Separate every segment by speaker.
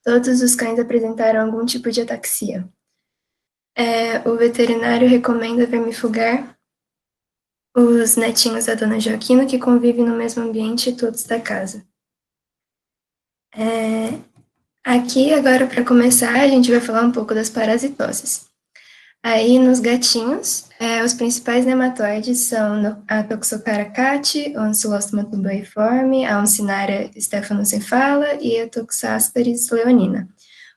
Speaker 1: Todos os cães apresentaram algum tipo de ataxia. O veterinário recomenda vermifugar os netinhos da dona Joaquina, que convivem no mesmo ambiente todos da casa. Aqui, agora, para começar, a gente vai falar um pouco das parasitoses. Aí, nos gatinhos, os principais nematóides são a Toxocara cati, o Ancylostoma tuboiforme, a Oncinara stephanocephala e a Toxascaris leonina.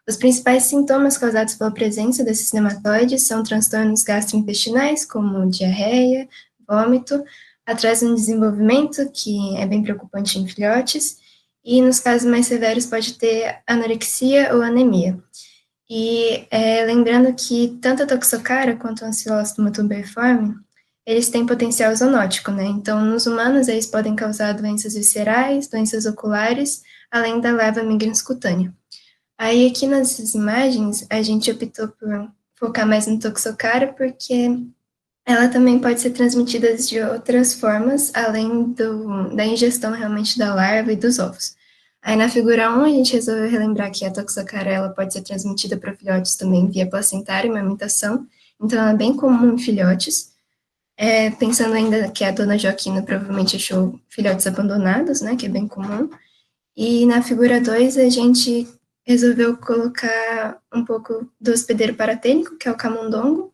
Speaker 1: Os principais sintomas causados pela presença desses nematóides são transtornos gastrointestinais, como diarreia, vômito, atraso no desenvolvimento, que é bem preocupante em filhotes, e nos casos mais severos pode ter anorexia ou anemia. E lembrando que tanto a Toxocara quanto o Ancylostoma tuberforme, eles têm potencial zoonótico, né? Então, nos humanos, eles podem causar doenças viscerais, doenças oculares, além da leva migrans cutânea. Aí, aqui nas imagens, a gente optou por focar mais no Toxocara, porque ela também pode ser transmitida de outras formas, além da ingestão realmente da larva e dos ovos. Aí na figura 1, a gente resolveu relembrar que a toxocara ela pode ser transmitida para filhotes também via placentária e amamentação, então ela é bem comum em filhotes. Pensando ainda que a dona Joaquina provavelmente achou filhotes abandonados, né, que é bem comum. E na figura 2, a gente resolveu colocar um pouco do hospedeiro paratênico, que é o camundongo,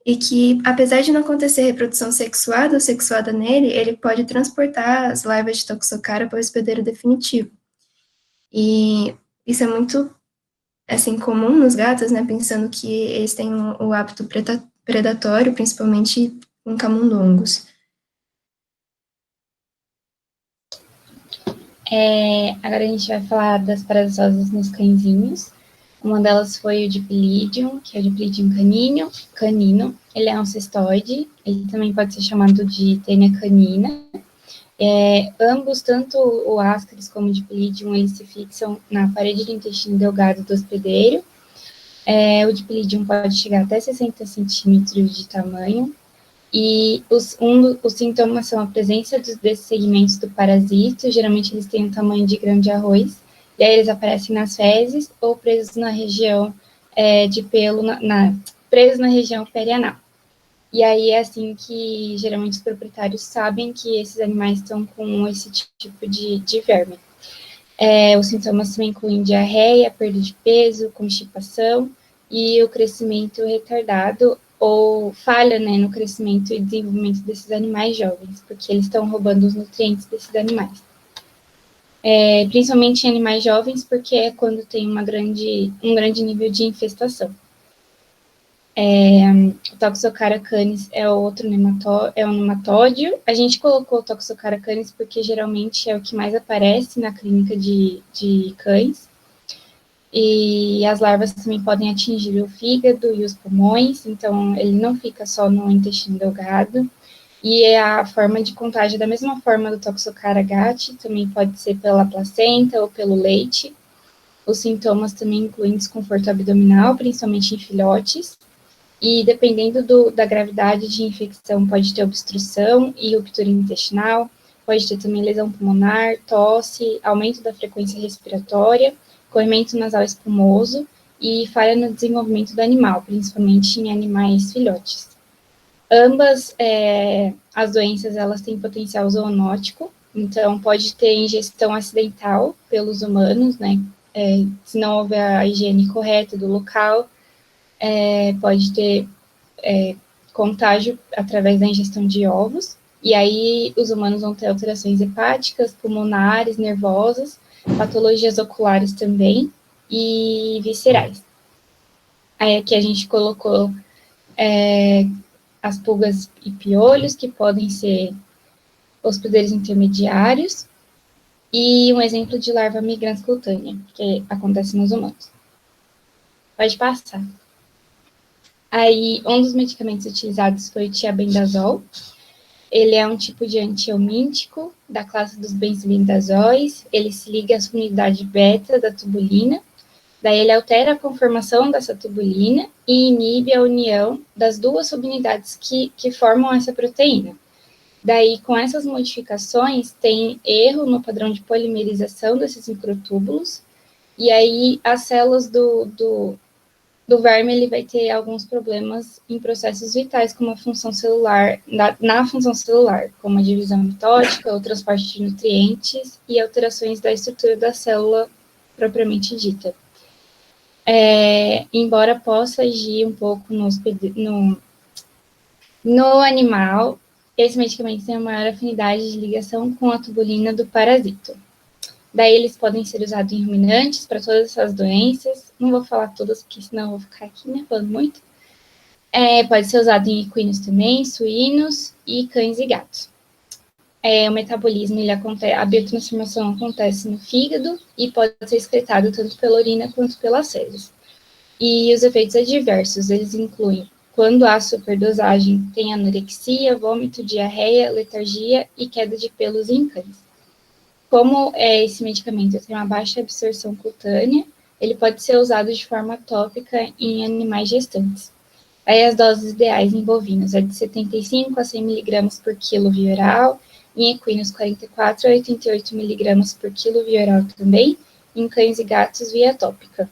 Speaker 1: e que, apesar de não acontecer reprodução sexuada ou sexuada nele, ele pode transportar as larvas de toxocara para o hospedeiro definitivo. E isso é muito, assim, comum nos gatos, né, pensando que eles têm o hábito predatório, principalmente com camundongos.
Speaker 2: Agora a gente vai falar das parasitoses nos cãezinhos. Uma delas foi o Dipylidium, que é o Dipylidium canino. Ele é um cistoide, ele também pode ser chamado de tênia canina. Ambos, tanto o Ascaris como o Dipylidium, eles se fixam na parede do intestino delgado do hospedeiro. O Dipylidium pode chegar até 60 centímetros de tamanho. E os sintomas são a presença desses segmentos do parasito, geralmente eles têm o tamanho de grão de arroz, e aí eles aparecem nas fezes ou presos na região de pelo, presos na região perianal. E aí é assim que geralmente os proprietários sabem que esses animais estão com esse tipo de verme. Os sintomas também incluem diarreia, perda de peso, constipação e o crescimento retardado ou falha, né, no crescimento e desenvolvimento desses animais jovens, porque eles estão roubando os nutrientes desses animais. Principalmente em animais jovens, porque é quando tem um grande nível de infestação. O Toxocara canis é outro nematóide. A gente colocou o Toxocara canis porque geralmente é o que mais aparece na clínica de cães. E as larvas também podem atingir o fígado e os pulmões, então ele não fica só no intestino delgado. E a forma de contágio, da mesma forma do Toxocara gati, também pode ser pela placenta ou pelo leite. Os sintomas também incluem desconforto abdominal, principalmente em filhotes. E dependendo da gravidade de infecção, pode ter obstrução e ruptura intestinal, pode ter também lesão pulmonar, tosse, aumento da frequência respiratória, corrimento nasal espumoso e falha no desenvolvimento do animal, principalmente em animais filhotes. Ambas as doenças elas têm potencial zoonótico, então pode ter ingestão acidental pelos humanos, né? Se não houver a higiene correta do local, pode ter contágio através da ingestão de ovos, e aí os humanos vão ter alterações hepáticas, pulmonares, nervosas, patologias oculares também, e viscerais. Aí aqui a gente colocou as pulgas e piolhos, que podem ser hospedeiros intermediários, e um exemplo de larva migrans cutânea, que acontece nos humanos. Pode passar. Aí, um dos medicamentos utilizados foi o tiabendazol. Ele é um tipo de antihelmíntico da classe dos benzimidazóis. Ele se liga à subunidade beta da tubulina. Daí ele altera a conformação dessa tubulina e inibe a união das duas subunidades que formam essa proteína. Daí, com essas modificações, tem erro no padrão de polimerização desses microtúbulos E aí as células do verme ele vai ter alguns problemas em processos vitais, como a função celular, na função celular, como a divisão mitótica, o transporte de nutrientes e alterações da estrutura da célula propriamente dita. Embora possa agir um pouco no animal, esse medicamento tem uma maior afinidade de ligação com a tubulina do parasito. Daí eles podem ser usados em ruminantes para todas essas doenças. Não vou falar todas, porque senão eu vou ficar aqui, né, falando muito. Pode ser usado em equinos também, suínos e cães e gatos. O metabolismo, a biotransformação acontece no fígado e pode ser excretado tanto pela urina quanto pelas fezes. E os efeitos adversos, eles incluem, quando há superdosagem, tem anorexia, vômito, diarreia, letargia e queda de pelos em cães. Como esse medicamento tem uma baixa absorção cutânea, ele pode ser usado de forma tópica em animais gestantes. Aí as doses ideais em bovinos é de 75 a 100 mg por quilo via oral, em equinos 44 a 88 mg por quilo via oral também, em cães e gatos via tópica.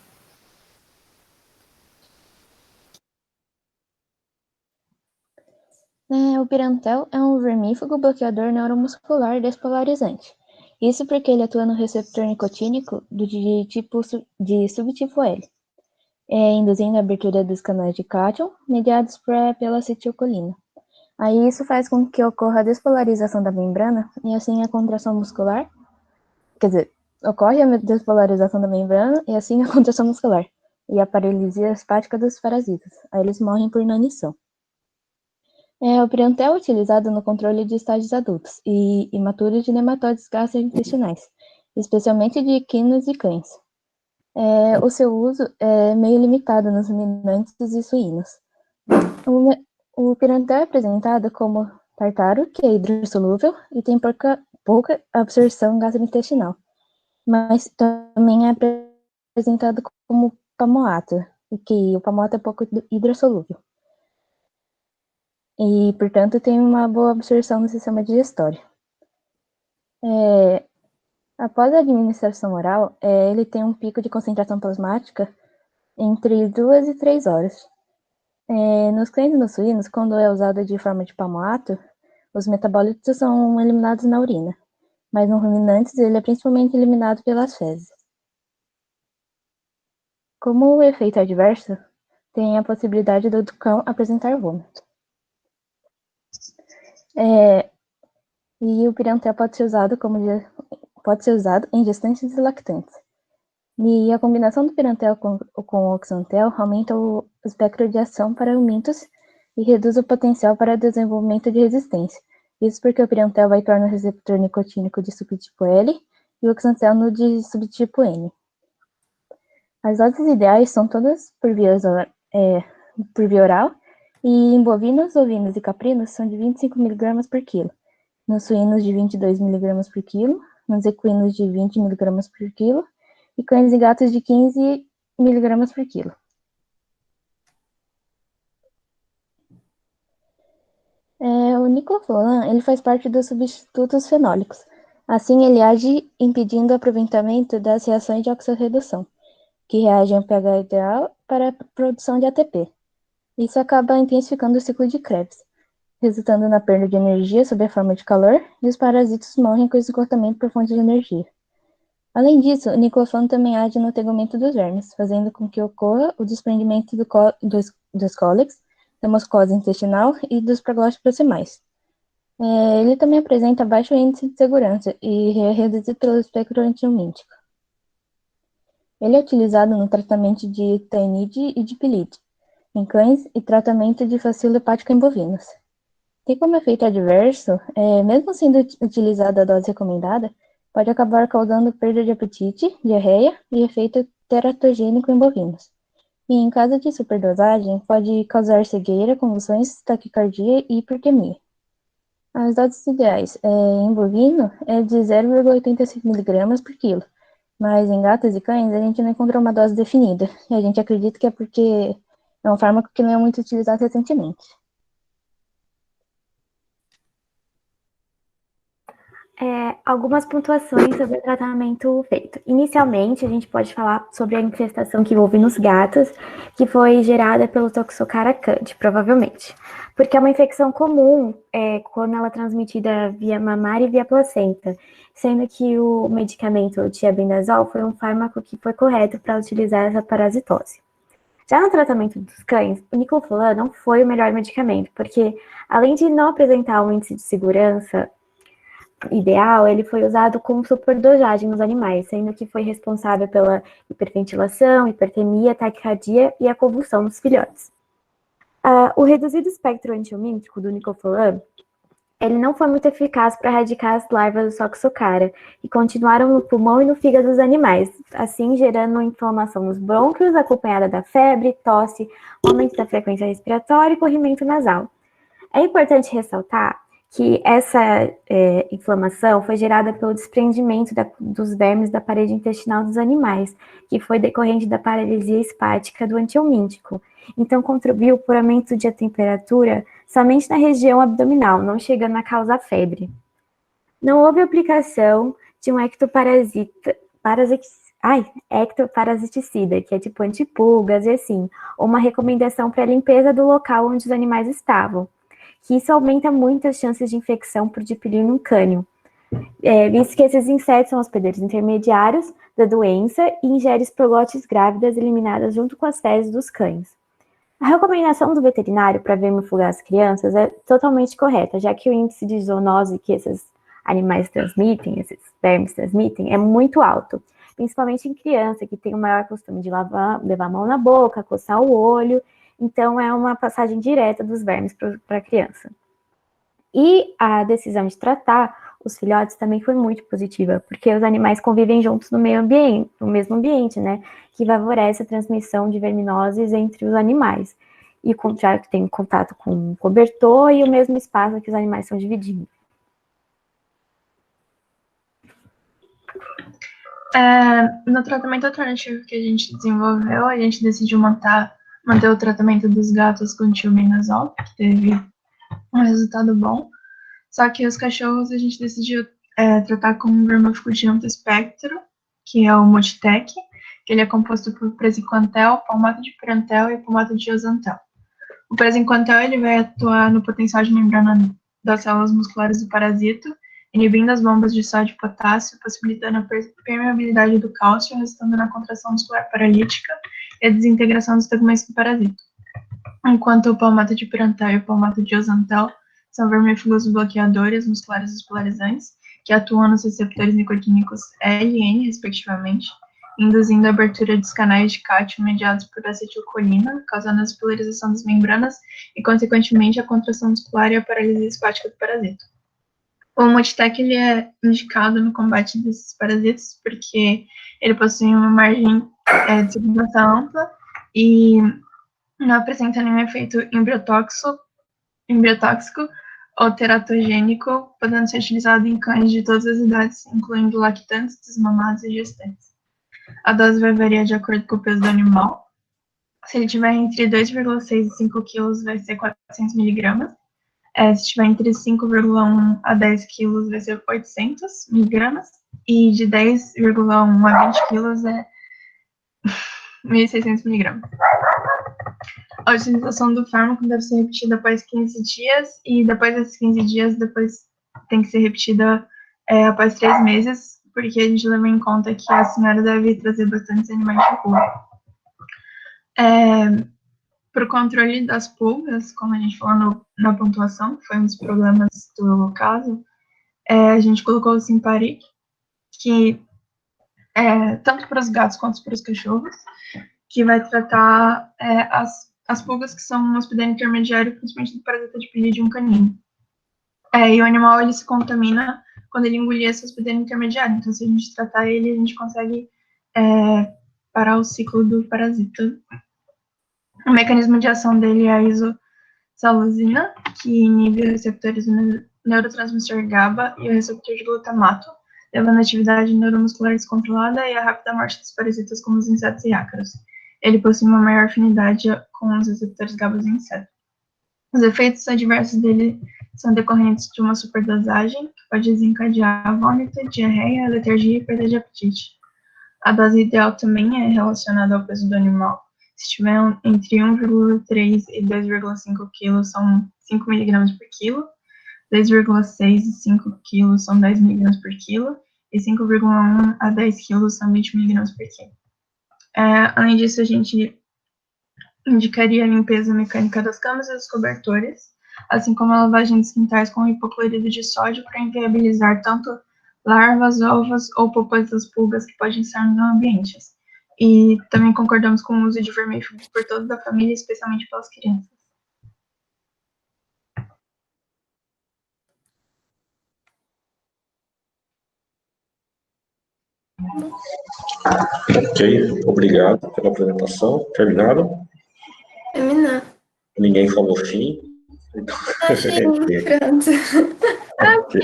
Speaker 3: O pirantel é um vermífugo bloqueador neuromuscular despolarizante. Isso porque ele atua no receptor nicotínico de subtipo L, induzindo a abertura dos canais de cátion mediados pela acetilcolina. Aí isso faz com que ocorra a despolarização da membrana e assim a contração muscular, ocorre a despolarização da membrana e assim a contração muscular e a paralisia espática dos parasitas. Aí eles morrem por inanição. O pirantel é utilizado no controle de estágios adultos e imaturos de nematóides gastrointestinais, especialmente de equinos e cães. O seu uso é meio limitado nos ruminantes e suínos. O pirantel é apresentado como tartaro, que é hidrossolúvel e tem pouca absorção gastrointestinal, mas também é apresentado como pamoato, que o pamoato é pouco hidrossolúvel e, portanto, tem uma boa absorção no sistema digestório. Após a administração oral, ele tem um pico de concentração plasmática entre 2 e 3 horas. Nos cães e nos suínos, quando é usado de forma de palmoato, os metabólitos são eliminados na urina, mas nos ruminantes ele é principalmente eliminado pelas fezes. Como efeito adverso, tem a possibilidade do cão apresentar vômito. E o pirantel pode ser usado em gestantes e lactantes. E a combinação do pirantel com o oxantel aumenta o espectro de ação para aumentos e reduz o potencial para desenvolvimento de resistência. Isso porque o pirantel vai atuar no receptor nicotínico de subtipo L e o oxantel no de subtipo N. As doses ideais são todas por via oral, e em bovinos, ovinos e caprinos são de 25 mg por quilo, nos suínos de 22 mg por quilo, nos equinos de 20 mg por quilo, e cães e gatos de 15 mg por quilo. O niclofloran, ele faz parte dos substitutos fenólicos. Assim, ele age impedindo o aproveitamento das reações de oxorredução, que reagem ao pH ideal para a produção de ATP. Isso acaba intensificando o ciclo de Krebs, resultando na perda de energia sob a forma de calor, e os parasitos morrem com esgotamento por fonte de energia. Além disso, o niclofano também age no tegumento dos vermes, fazendo com que ocorra o desprendimento dos cólex, da mucosa intestinal e dos proglódulos proximais. Ele também apresenta baixo índice de segurança e é reduzido pelo espectro antiumíntico. Ele é utilizado no tratamento de taenide e de pilite em cães e tratamento de facilo hepático em bovinos. Tem como efeito adverso, mesmo sendo utilizada a dose recomendada, pode acabar causando perda de apetite, diarreia e efeito teratogênico em bovinos. E em caso de superdosagem, pode causar cegueira, convulsões, taquicardia e hipertemia. As doses ideais em bovino é de 0,85 mg por quilo, mas em gatos e cães a gente não encontrou uma dose definida, e a gente acredita que é porque é um fármaco que não é muito utilizado recentemente.
Speaker 4: Algumas pontuações sobre o tratamento feito. Inicialmente, a gente pode falar sobre a infestação que houve nos gatos, que foi gerada pelo Toxocara candi, provavelmente. Porque é uma infecção comum quando ela é transmitida via mamária e via placenta, sendo que o medicamento, o tiabendazol, foi um fármaco que foi correto para utilizar essa parasitose. Já no tratamento dos cães, o nicofulan não foi o melhor medicamento, porque além de não apresentar um índice de segurança ideal, ele foi usado com superdosagem nos animais, sendo que foi responsável pela hiperventilação, hipertemia, taquicardia e a convulsão nos filhotes. O reduzido espectro antiomítico do nicofulan, ele não foi muito eficaz para erradicar as larvas do Toxocara, e continuaram no pulmão e no fígado dos animais, assim gerando inflamação nos brônquios, acompanhada da febre, tosse, aumento da frequência respiratória e corrimento nasal. É importante ressaltar que essa inflamação foi gerada pelo desprendimento dos vermes da parede intestinal dos animais, que foi decorrente da paralisia espática do antiomíntico. Então, contribuiu para o aumento de temperatura somente na região abdominal, não chegando a causar febre. Não houve aplicação de um ectoparasiticida, que é tipo antipulgas e assim, ou uma recomendação para a limpeza do local onde os animais estavam, que isso aumenta muito as chances de infecção por Dipilino cânio, visto que esses insetos são hospedeiros intermediários da doença e ingerem proglótides grávidas eliminadas junto com as fezes dos cães. A recomendação do veterinário para vermifugar as crianças é totalmente correta, já que o índice de zoonose que esses animais transmitem, esses vermes transmitem, é muito alto, principalmente em criança, que tem o maior costume de levar a mão na boca, coçar o olho. Então, é uma passagem direta dos vermes para a criança. E a decisão de tratar os filhotes também foi muito positiva, porque os animais convivem juntos no mesmo ambiente, né? Que favorece a transmissão de verminoses entre os animais. E já que tem contato com o cobertor e o mesmo espaço que os animais são divididos.
Speaker 5: No tratamento alternativo que a gente desenvolveu, a gente decidiu manter o tratamento dos gatos com tiobendazol, que teve um resultado bom. Só que os cachorros a gente decidiu tratar com o vermífugo de amplo espectro, que é o Multitec, que ele é composto por praziquantel, palmato de pirantel e palmato de ozantel. O praziquantel ele vai atuar no potencial de membrana das células musculares do parasito, inibindo as bombas de sódio e potássio, possibilitando a permeabilidade do cálcio, resultando na contração muscular paralítica e a desintegração dos tegmentos do parasito. Enquanto o palmato de pirantel e o palmato de ozantel são vermífugos bloqueadores musculares despolarizantes, que atuam nos receptores nicotínicos L e N, respectivamente, induzindo a abertura dos canais de cátio mediados por acetilcolina, causando a despolarização das membranas e, consequentemente, a contração muscular e a paralisia espática do parasito. O Multitec ele é indicado no combate desses parasitos porque ele possui uma margem de segurança ampla e não apresenta nenhum efeito embriotóxico ou teratogênico, podendo ser utilizado em cães de todas as idades, incluindo lactantes, desmamados e gestantes. A dose vai variar de acordo com o peso do animal. Se ele tiver entre 2,6 e 5 kg, vai ser 400 mg. Se tiver entre 5,1 a 10 kg, vai ser 800 mg. E de 10,1 a 20 kg é 1.600 mg. A utilização do fármaco deve ser repetida após 15 dias, e depois desses 15 dias, tem que ser repetida após 3 meses, porque a gente leva em conta que a senhora deve trazer bastante animais de rua. Para o controle das pulgas, como a gente falou na pontuação, que foi um dos problemas do caso, a gente colocou o Simparic, que tanto para os gatos quanto para os cachorros, que vai tratar as pulgas que são um hospedeiro intermediário, principalmente do parasita de Pilidium canino. E o animal ele se contamina quando ele engolir esse hospedeiro intermediário. Então, se a gente tratar ele, a gente consegue parar o ciclo do parasita. O mecanismo de ação dele é a isosalazina, que inibe os receptores do neurotransmissor GABA e o receptor de glutamato, levando a atividade neuromuscular descontrolada e a rápida morte dos parasitas como os insetos e ácaros. Ele possui uma maior afinidade com os receptores GABA dos insetos. Os efeitos adversos dele são decorrentes de uma superdosagem, que pode desencadear vômito, diarreia, letargia e perda de apetite. A dose ideal também é relacionada ao peso do animal. Se estiver entre 1,3 e 2,5 kg, são 5 mg por quilo, 2,6 e 5 kg são 10 mg por quilo, e 5,1 a 10 kg são 20 mg por quilo. Além disso, a gente indicaria a limpeza mecânica das camas e dos cobertores, assim como a lavagem dos quintais com hipoclorido de sódio para inviabilizar tanto larvas, ovos ou pulpas das pulgas que podem estar nos ambientes. E também concordamos com o uso de vermífugo por toda a família, especialmente pelas crianças.
Speaker 6: Ok, obrigado pela apresentação. Terminado?
Speaker 1: Terminar.
Speaker 6: Ninguém falou fim.
Speaker 1: Pronto.
Speaker 6: Ok.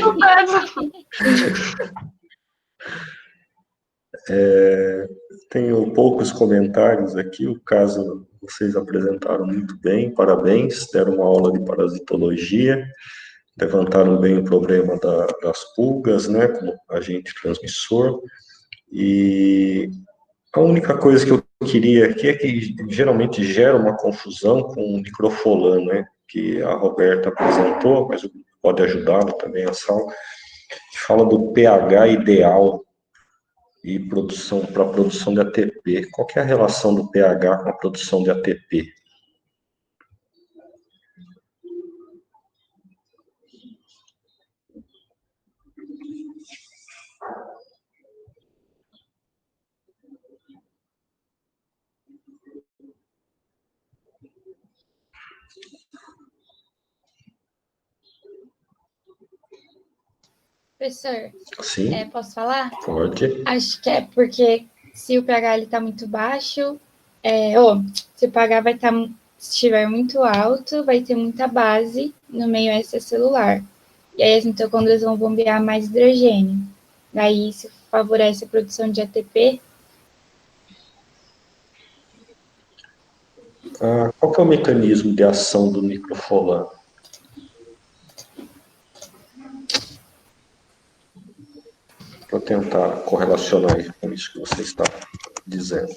Speaker 6: Tenho poucos comentários aqui. O caso vocês apresentaram muito bem, parabéns. Deram uma aula de parasitologia, levantaram bem o problema das pulgas, né, como agente transmissor. E a única coisa que eu queria aqui é que geralmente gera uma confusão com o microfolan, né, que a Roberta apresentou, mas pode ajudá-lo também a Sal, que fala do pH ideal e para a produção de ATP. Qual que é a relação do pH com a produção de ATP?
Speaker 2: Professor,
Speaker 6: Sim,
Speaker 2: posso falar?
Speaker 6: pode.
Speaker 2: Acho que é porque se o pH está muito baixo, se o pH se estiver muito alto, vai ter muita base no meio extracelular. E aí as mitocôndrias vão bombear mais hidrogênio. Daí isso favorece a produção de ATP.
Speaker 6: Qual que é o mecanismo de ação do microfolan? Para tentar correlacionar com isso que você está dizendo.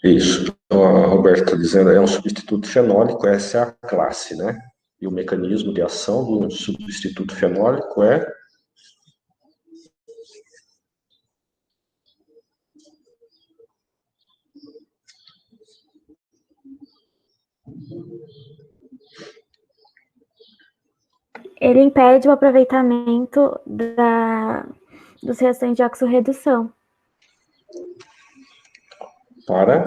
Speaker 6: Isso. Então, a Roberta está dizendo, é um substituto fenólico, essa é a classe, né? E o mecanismo de ação de um substituto fenólico é...
Speaker 4: Ele impede o aproveitamento dos reações de oxorredução.
Speaker 6: Para?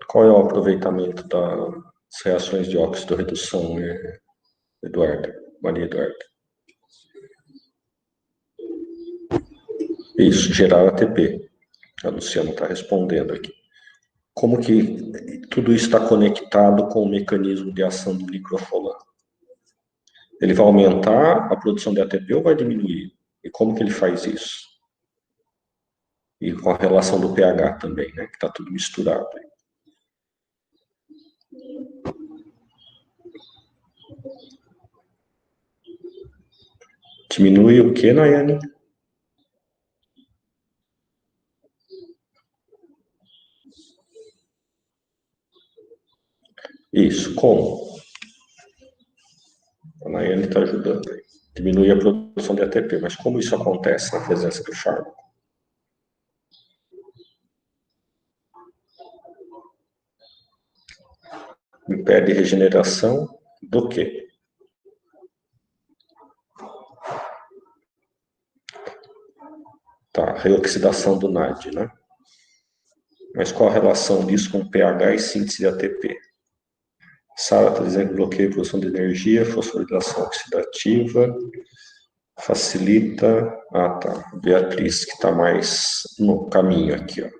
Speaker 6: Qual é o aproveitamento das reações de oxidorredução, Eduardo? Maria Eduarda? Isso, gerar ATP. A Luciana está respondendo aqui. Como que tudo isso está conectado com o mecanismo de ação do microfolan? Ele vai aumentar a produção de ATP ou vai diminuir? E como que ele faz isso? E com a relação do pH também, né? Que está tudo misturado. Diminui o que, Nayane? Isso, como? A Nayane está ajudando aí. Diminui a produção de ATP, mas como isso acontece na presença do fármaco? Impede regeneração do quê? Tá, reoxidação do NAD, né? Mas qual a relação disso com pH e síntese de ATP? Sara está dizendo que bloqueia a produção de energia, fosforilação oxidativa, facilita... Ah, tá. Beatriz, que está mais no caminho aqui, ó.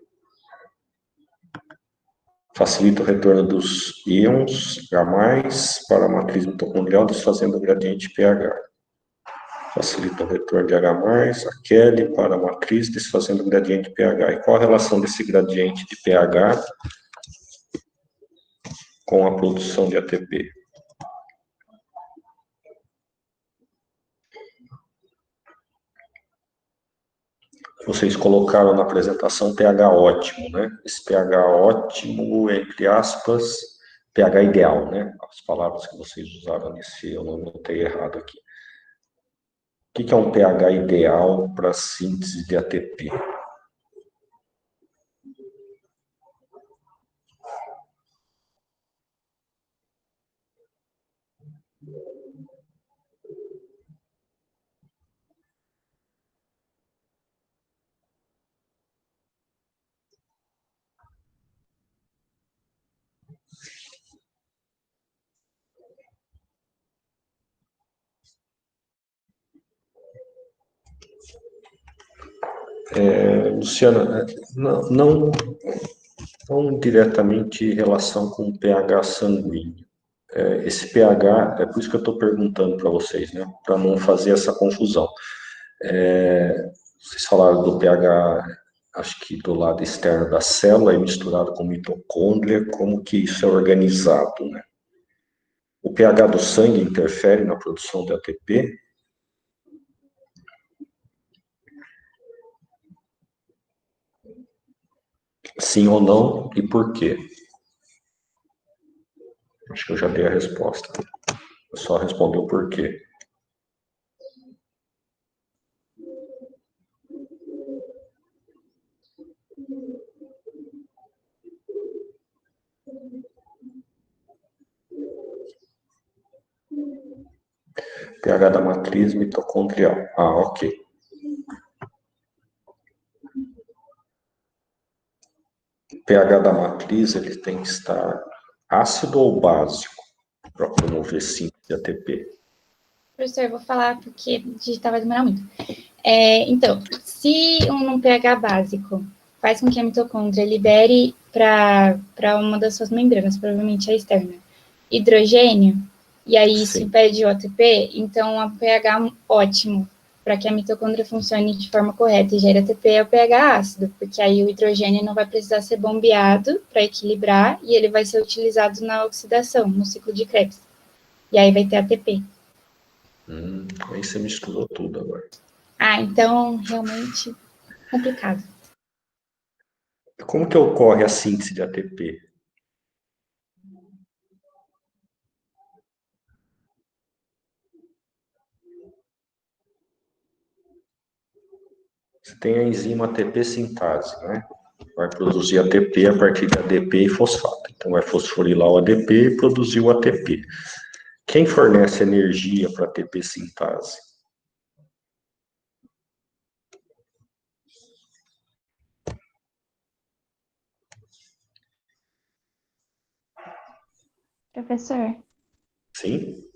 Speaker 6: Facilita o retorno dos íons H+, para a matriz mitocondrial, desfazendo o gradiente pH. facilita o retorno de H+, a Kelly para a matriz, desfazendo o gradiente de pH. E qual a relação desse gradiente de pH com a produção de ATP? Vocês colocaram na apresentação pH ótimo, né? Esse pH ótimo, entre aspas, pH ideal, né? As palavras que vocês usaram nesse, eu não notei errado aqui. O que é um pH ideal para síntese de ATP? Luciana, não diretamente em relação com o pH sanguíneo. Esse pH, é por isso que eu estou perguntando para vocês, né? Para não fazer essa confusão. Vocês falaram do pH, acho que do lado externo da célula, e misturado com mitocôndria, como que isso é organizado, né? O pH do sangue interfere na produção de ATP? Sim ou não, e por quê? Acho que eu já dei a resposta. Eu só respondi o porquê. pH da matriz mitocondrial. Ah, ok. O pH da matriz, ele tem que estar ácido ou básico para promover síntese de ATP?
Speaker 2: Professor, eu vou falar porque digitar vai demorar muito. Então, se um pH básico faz com que a mitocôndria libere para uma das suas membranas, provavelmente a externa, hidrogênio, e aí isso impede o ATP, então um pH ótimo para que a mitocôndria funcione de forma correta e gere ATP é o pH ácido, porque aí o hidrogênio não vai precisar ser bombeado para equilibrar e ele vai ser utilizado na oxidação, no ciclo de Krebs. E aí vai ter ATP.
Speaker 6: Aí você misturou tudo agora.
Speaker 2: Então, realmente, complicado.
Speaker 6: Como que ocorre a síntese de ATP? Você tem a enzima ATP sintase, né? Vai produzir ATP a partir de ADP e fosfato. Então, vai fosforilar o ADP e produzir o ATP. Quem fornece energia para a ATP sintase?
Speaker 4: Professor,
Speaker 6: Sim?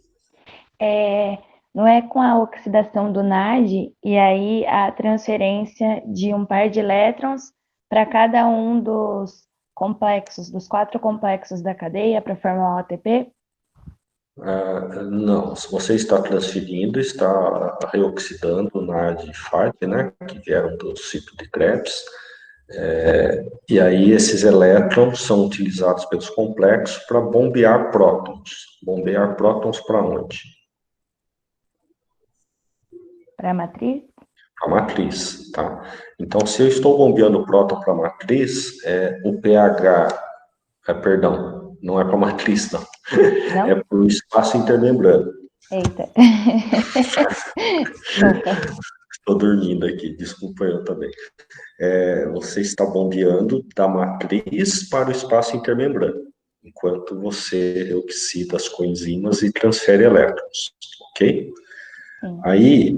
Speaker 4: não é com a oxidação do NAD e aí a transferência de um par de elétrons para cada um dos complexos, dos 4 complexos da cadeia para formar o ATP?
Speaker 6: Não, se você está transferindo, está reoxidando o NAD e FAD, né, que vieram do ciclo de Krebs, e aí esses elétrons são utilizados pelos complexos para bombear prótons. Bombear prótons para onde?
Speaker 4: Para a matriz?
Speaker 6: A matriz, tá? Então, se eu estou bombeando o próton para a matriz, o pH, perdão, não é para a matriz, não.
Speaker 4: Não?
Speaker 6: É para o espaço intermembrano.
Speaker 4: Eita.
Speaker 6: Estou dormindo aqui, desculpa eu também. Você está bombeando da matriz para o espaço intermembrano, enquanto você oxida as coenzimas e transfere elétrons, ok?
Speaker 4: Sim.
Speaker 6: Aí,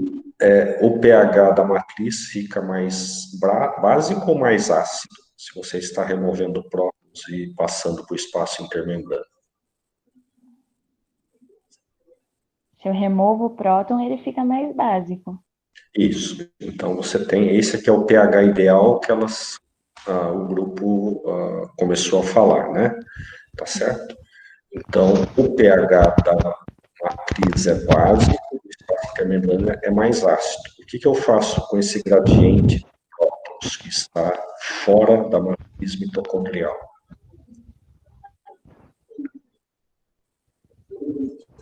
Speaker 6: o pH da matriz fica mais básico ou mais ácido, se você está removendo prótons e passando para o espaço intermembrano?
Speaker 4: Se eu removo o próton, ele fica mais básico.
Speaker 6: Isso. Então, você tem, esse aqui é o pH ideal que o grupo começou a falar, né? Tá certo? Então, o pH da matriz é básico, o espaço intermembrana é mais ácido. O que eu faço com esse gradiente de prótons que está fora da matriz mitocondrial?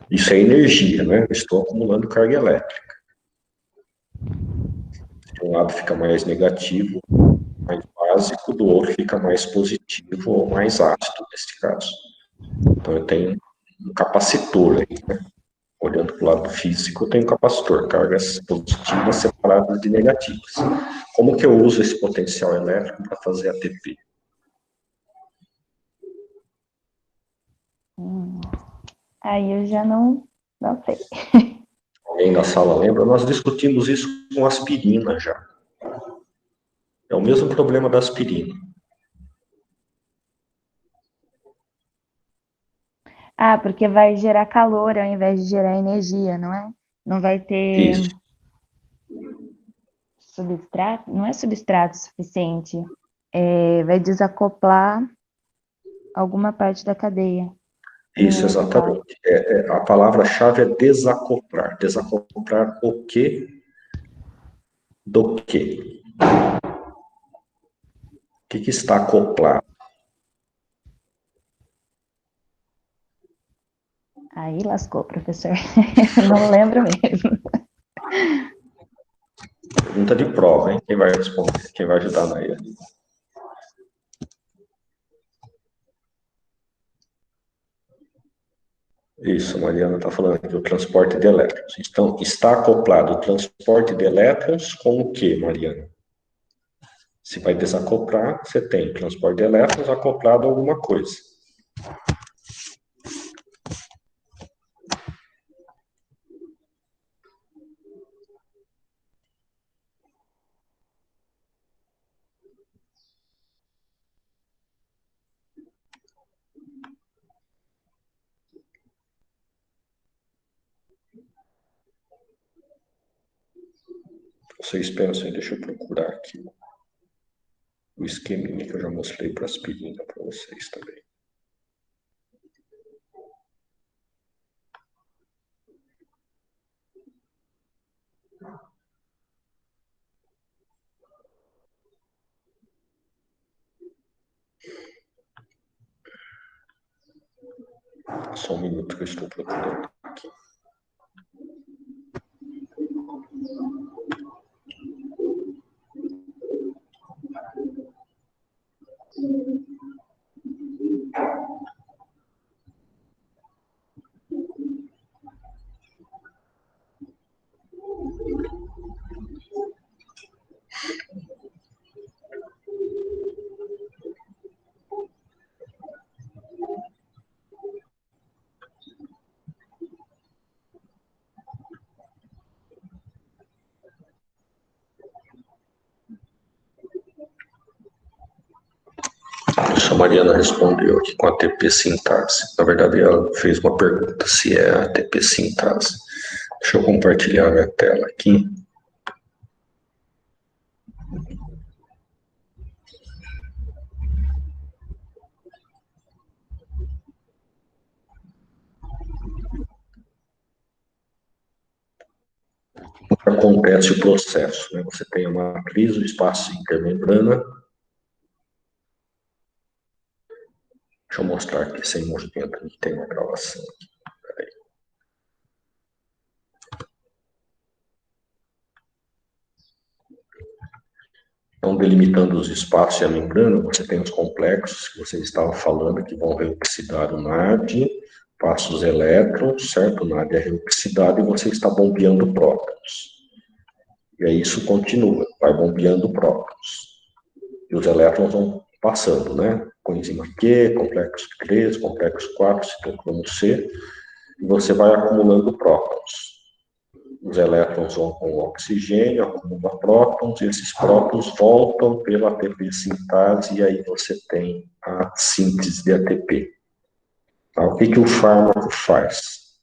Speaker 6: Isso é energia, né? Eu estou acumulando carga elétrica. De um lado fica mais negativo, mais básico, do outro fica mais positivo ou mais ácido, nesse caso. Então, eu tenho um capacitor aí, né? Olhando para o lado físico, eu tenho um capacitor, cargas positivas separadas de negativas. Como que eu uso esse potencial elétrico para fazer ATP?
Speaker 4: Aí eu já não sei.
Speaker 6: Alguém da sala lembra? Nós discutimos isso com aspirina já. É o mesmo problema da aspirina.
Speaker 3: Ah, porque vai gerar calor ao invés de gerar energia, não é? Não vai ter
Speaker 6: Isso.
Speaker 3: substrato, não é substrato suficiente. Vai desacoplar alguma parte da cadeia.
Speaker 6: Isso, exatamente. A palavra-chave é desacoplar. Desacoplar o quê do quê? O que está acoplado?
Speaker 3: Aí lascou, professor. Não lembro mesmo.
Speaker 6: Pergunta de prova, hein? Quem vai responder? Quem vai ajudar na IA? Isso, a Mariana está falando aqui do transporte de elétrons. Então, está acoplado o transporte de elétrons com o quê, Mariana? Se vai desacoplar, você tem transporte de elétrons acoplado a alguma coisa. Vocês pensam, deixa eu procurar aqui o esqueminha que eu já mostrei para aspirina para vocês também. Só um minuto que eu estou procurando aqui. A Mariana respondeu aqui com a ATP sintase. Na verdade, ela fez uma pergunta se é a ATP sintase. Deixa eu compartilhar minha tela aqui. Acontece o processo, né? Você tem a matriz, o espaço intermembrana. Deixa eu mostrar aqui sem movimento, aqui tem uma gravação aqui. Peraí. Então, delimitando os espaços e a membrana, você tem os complexos que você estava falando, que vão reoxidar o NAD, passa os elétrons, certo? O NAD é reoxidado e você está bombeando prótons. E aí isso continua, vai bombeando prótons. E os elétrons vão passando, né? Coenzima Q, complexo 3, complexo 4, citocromo C, e você vai acumulando prótons. Os elétrons vão com o oxigênio, acumulam prótons, e esses prótons voltam pela ATP sintase, e aí você tem a síntese de ATP. Tá? O que o fármaco faz?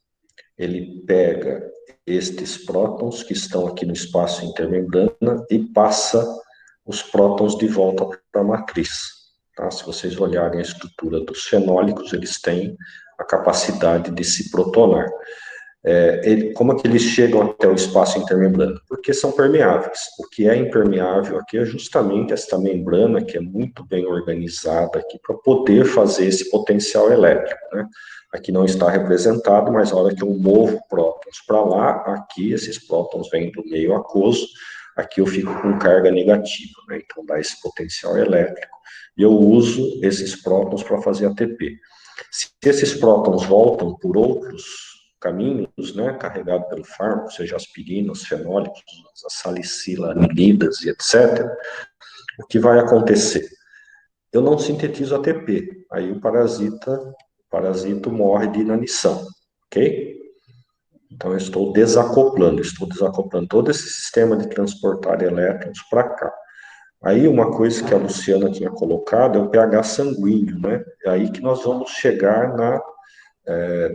Speaker 6: Ele pega estes prótons que estão aqui no espaço intermembrana e passa os prótons de volta para a matriz. Tá? Se vocês olharem a estrutura dos fenólicos, eles têm a capacidade de se protonar. Como é que eles chegam até o espaço intermembrana? Porque são permeáveis. O que é impermeável aqui é justamente esta membrana que é muito bem organizada aqui para poder fazer esse potencial elétrico, né? Aqui não está representado, mas a hora que eu movo prótons para lá, aqui esses prótons vêm do meio aquoso, aqui eu fico com carga negativa, né? Então dá esse potencial elétrico, e eu uso esses prótons para fazer ATP. Se esses prótons voltam por outros caminhos, né, carregados pelo fármaco, seja aspirinas, fenólicos, as salicila-anilidas e etc., o que vai acontecer? Eu não sintetizo ATP, aí o parasito morre de inanição, ok? Então eu estou desacoplando todo esse sistema de transportar elétrons para cá. Aí uma coisa que a Luciana tinha colocado é o pH sanguíneo, né? É aí que nós vamos chegar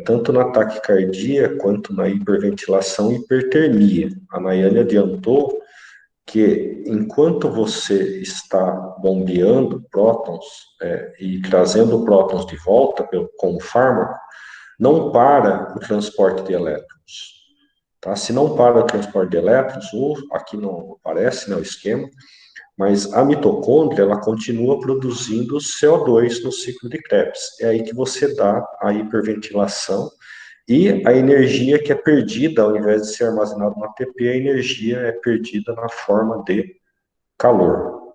Speaker 6: tanto na taquicardia quanto na hiperventilação e hipertermia. A Nayane adiantou que enquanto você está bombeando prótons e trazendo prótons de volta com o fármaco, não para o transporte de elétrons. Tá? Se não para o transporte de elétrons, aqui não aparece, né, o esquema, mas a mitocôndria, ela continua produzindo CO2 no ciclo de Krebs. É aí que você dá a hiperventilação e a energia que é perdida, ao invés de ser armazenada no ATP, a energia é perdida na forma de calor,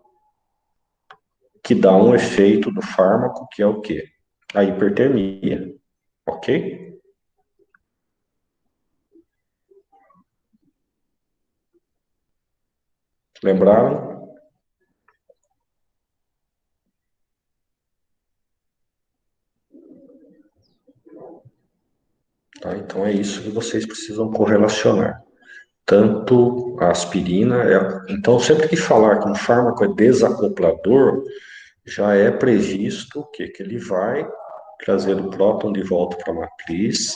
Speaker 6: que dá um efeito do fármaco, que é o quê? A hipertermia, ok? Lembraram? Tá, então é isso que vocês precisam correlacionar. Tanto a aspirina, então sempre que falar que um fármaco é desacoplador, já é previsto que ele vai trazer o próton de volta para a matriz,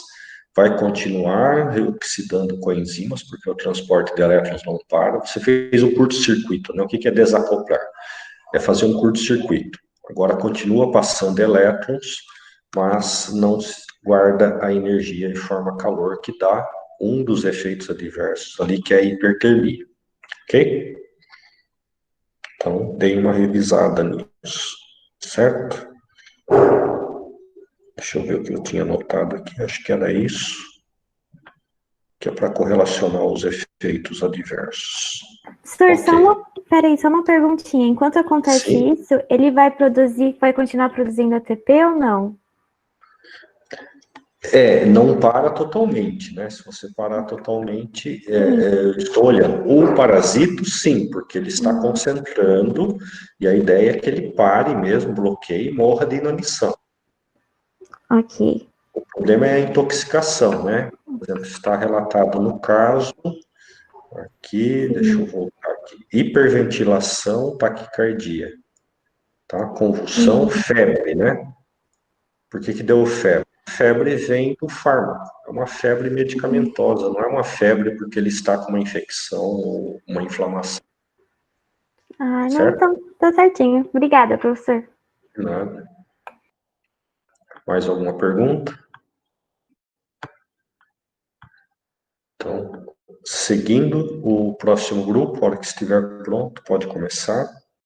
Speaker 6: vai continuar reoxidando coenzimas, porque o transporte de elétrons não para. Você fez um curto-circuito, né? O que é desacoplar? É fazer um curto-circuito. Agora continua passando elétrons, mas não guarda a energia e forma calor, que dá um dos efeitos adversos ali, que é a hipertermia. Ok? Então, dei uma revisada nisso. Certo? Deixa eu ver o que eu tinha anotado aqui. Acho que era isso. Que é para correlacionar os efeitos adversos.
Speaker 4: Professor,
Speaker 6: Okay.
Speaker 4: só uma perguntinha. Enquanto acontece
Speaker 6: Sim.
Speaker 4: isso, ele vai continuar produzindo ATP ou não?
Speaker 6: Não para totalmente, né? Se você parar totalmente, estou olhando. O parasito, sim, porque ele está concentrando, e a ideia é que ele pare mesmo, bloqueie e morra de inanição.
Speaker 4: Ok.
Speaker 6: O problema é a intoxicação, né? Por exemplo, está relatado no caso, aqui, deixa eu voltar aqui, hiperventilação, taquicardia, tá? Convulsão, febre, né? Por que deu febre? Febre vem do fármaco, é uma febre medicamentosa, não é uma febre porque ele está com uma infecção ou uma inflamação.
Speaker 4: Ah, não,
Speaker 6: Certo?
Speaker 4: então tá certinho. Obrigada, professor.
Speaker 6: Nada. Mais alguma pergunta? Então, seguindo o próximo grupo, a hora que estiver pronto, pode começar.